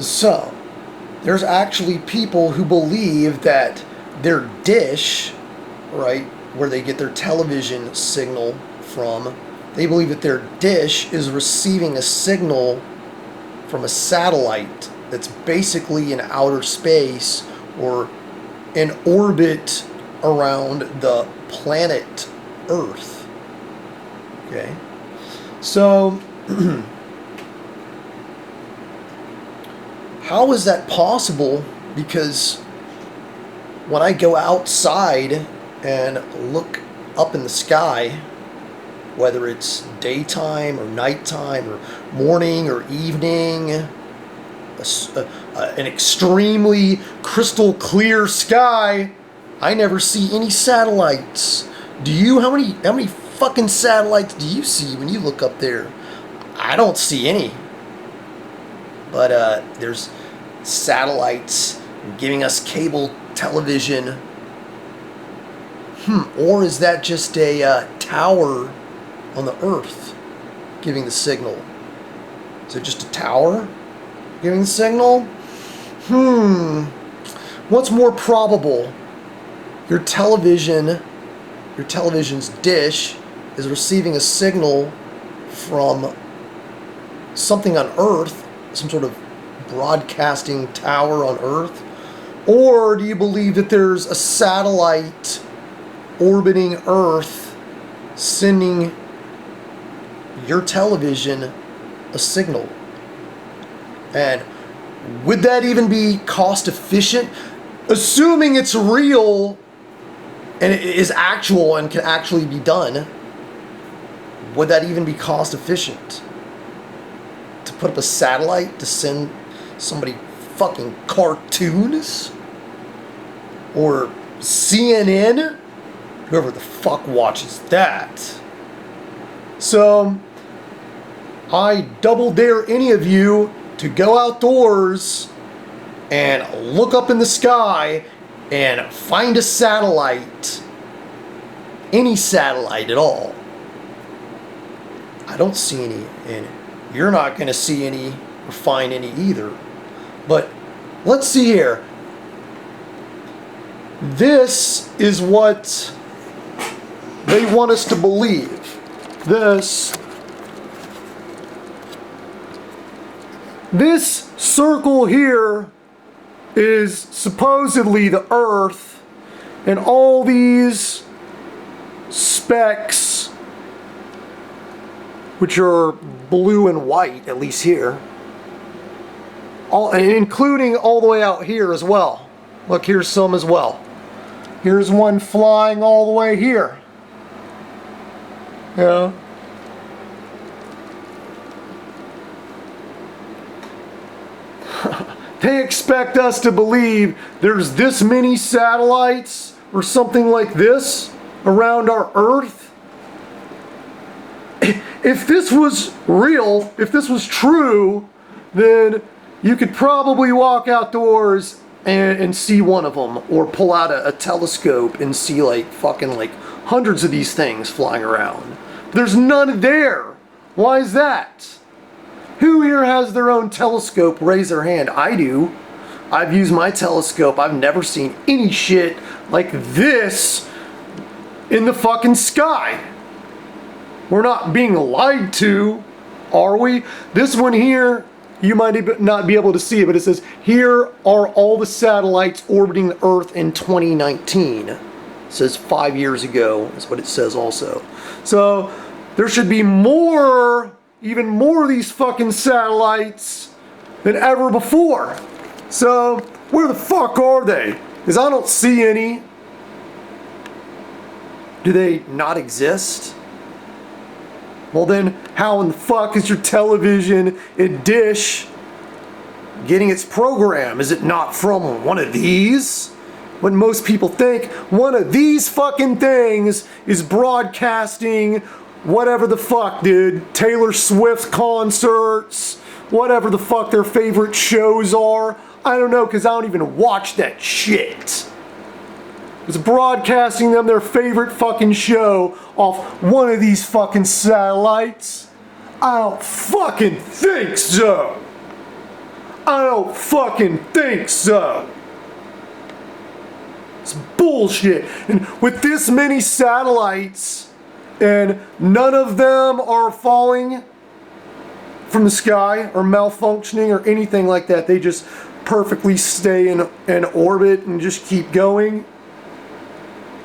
So, there's actually people who believe that their dish, right, where they get their television signal from, they believe that their dish is receiving a signal from a satellite that's basically in outer space or in orbit around the planet Earth. Okay? So, how is that possible? Because when I go outside and look up in the sky, whether it's daytime or nighttime or morning or evening, an extremely crystal clear sky, I never see any satellites. Do you? How many fucking satellites do you see when you look up there? I don't see any. But there's satellites giving us cable television. Or is that just a tower on the Earth giving the signal? Is it just a tower giving the signal? What's more probable? Your television's dish is receiving a signal from something on Earth, some sort of broadcasting tower on Earth? Or do you believe that there's a satellite orbiting Earth sending your television a signal? And would that even be cost efficient? Assuming it's real and it is actual and can actually be done, would that even be cost efficient? To put up a satellite to send somebody fucking cartoons? Or CNN? Whoever the fuck watches that. So, I double dare any of you to go outdoors and look up in the sky and find a satellite. Any satellite at all. I don't see any, and you're not going to see any or find any either. But let's see here. This is what they want us to believe. This circle here is supposedly the Earth, and all these specks, which are blue and white, at least here, including all the way out here as well. Look, here's some as well. Here's one flying all the way here. Yeah. They expect us to believe there's this many satellites or something like this around our Earth. If this was real, if this was true, then you could probably walk outdoors and see one of them, or pull out a telescope and see fucking hundreds of these things flying around. There's none there. Why is that? Who here has their own telescope? Raise their hand. I do. I've used my telescope. I've never seen any shit like this in the fucking sky. We're not being lied to, are we? This one here, you might not be able to see it, but it says, here are all the satellites orbiting the Earth in 2019. It says 5 years ago, is what it says also. So, there should be more, even more of these fucking satellites than ever before. So, where the fuck are they? Because I don't see any. Do they not exist? Well then, how in the fuck is your television and dish getting its program? Is it not from one of these? What most people think, one of these fucking things is broadcasting whatever the fuck, dude. Taylor Swift concerts, whatever the fuck their favorite shows are. I don't know, because I don't even watch that shit. It's broadcasting them their favorite fucking show off one of these fucking satellites? I don't fucking think so. I don't fucking think so. It's bullshit. And with this many satellites, and none of them are falling from the sky or malfunctioning or anything like that. They just perfectly stay in orbit and just keep going.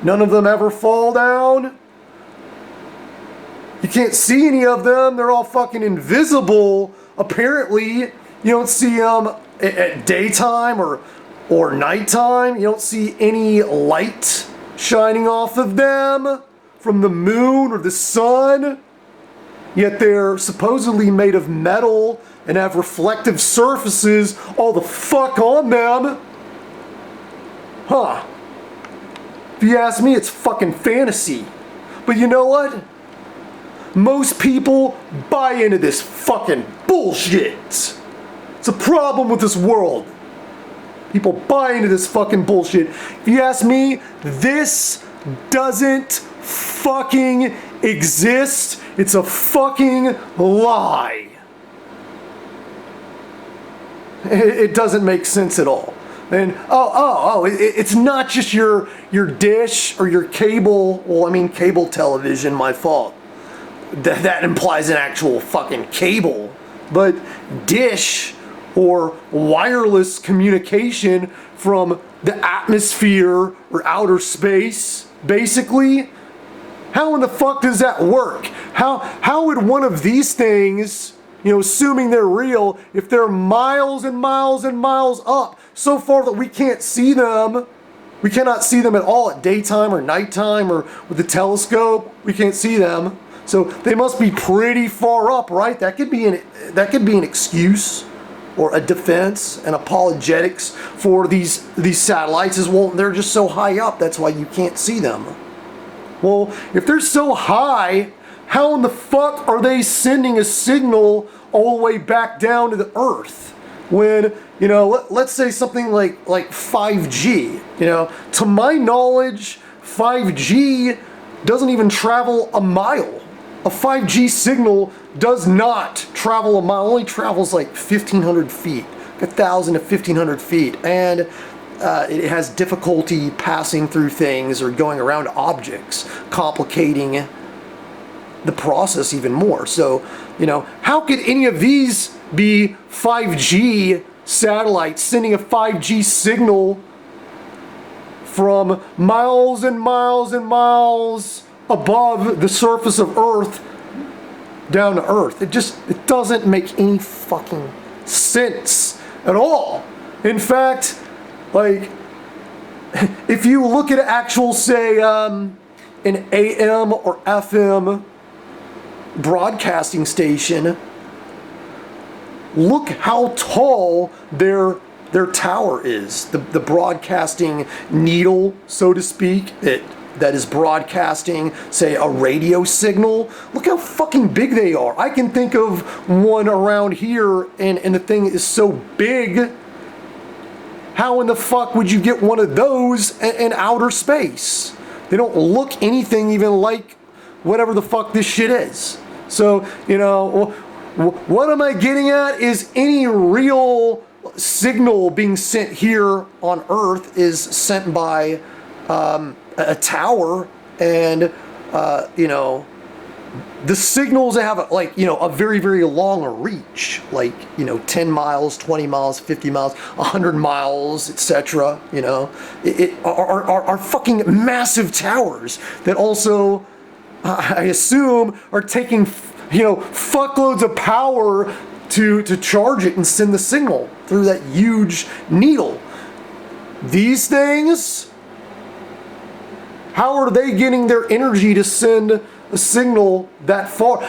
None of them ever fall down. You can't see any of them. They're all fucking invisible. Apparently, you don't see them at daytime or nighttime. You don't see any light shining off of them from the moon or the sun. Yet they're supposedly made of metal and have reflective surfaces all the fuck on them. Huh. If you ask me, it's fucking fantasy. But you know what? Most people buy into this fucking bullshit. It's a problem with this world. People buy into this fucking bullshit. If you ask me, this doesn't fucking exist. It's a fucking lie. It doesn't make sense at all. And it's not just your dish or your cable. Well, I mean cable television. My fault. That implies an actual fucking cable. But dish or wireless communication from the atmosphere or outer space, basically. How in the fuck does that work? How would one of these things, assuming they're real, if they're miles and miles and miles up, so far that we can't see them, we cannot see them at all at daytime or nighttime or with the telescope, we can't see them. So they must be pretty far up, right? That could be an excuse or a defense and apologetics for these satellites as well. They're just so high up, that's why you can't see them. Well, if they're so high, how in the fuck are they sending a signal all the way back down to the Earth? When, let's say something like 5G, to my knowledge, 5G doesn't even travel a mile. A 5G signal does not travel a mile, only travels like 1,500 feet, 1,000 to 1,500 feet, and it has difficulty passing through things or going around objects, complicating the process even more. So, how could any of these be 5G satellites sending a 5G signal from miles and miles and miles above the surface of Earth down to Earth? It doesn't make any fucking sense at all. In fact, if you look at actual, say, an AM or FM broadcasting station, look how tall their tower is. The broadcasting needle, so to speak, that is broadcasting, say, a radio signal. Look how fucking big they are. I can think of one around here, and the thing is so big. How in the fuck would you get one of those in outer space? They don't look anything even like whatever the fuck this shit is. So, what am I getting at is any real signal being sent here on Earth is sent by a tower, and the signals have a very, very long reach, 10 miles, 20 miles, 50 miles, 100 miles, etc. Are fucking massive towers that also, I assume, are taking fuckloads of power to charge it and send the signal through that huge needle. These things, how are they getting their energy to send a signal that far?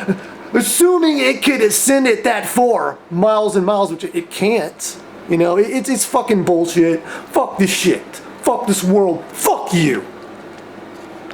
Assuming it could send it that far, miles and miles, which it can't. It's fucking bullshit. Fuck this shit. Fuck this world. Fuck you.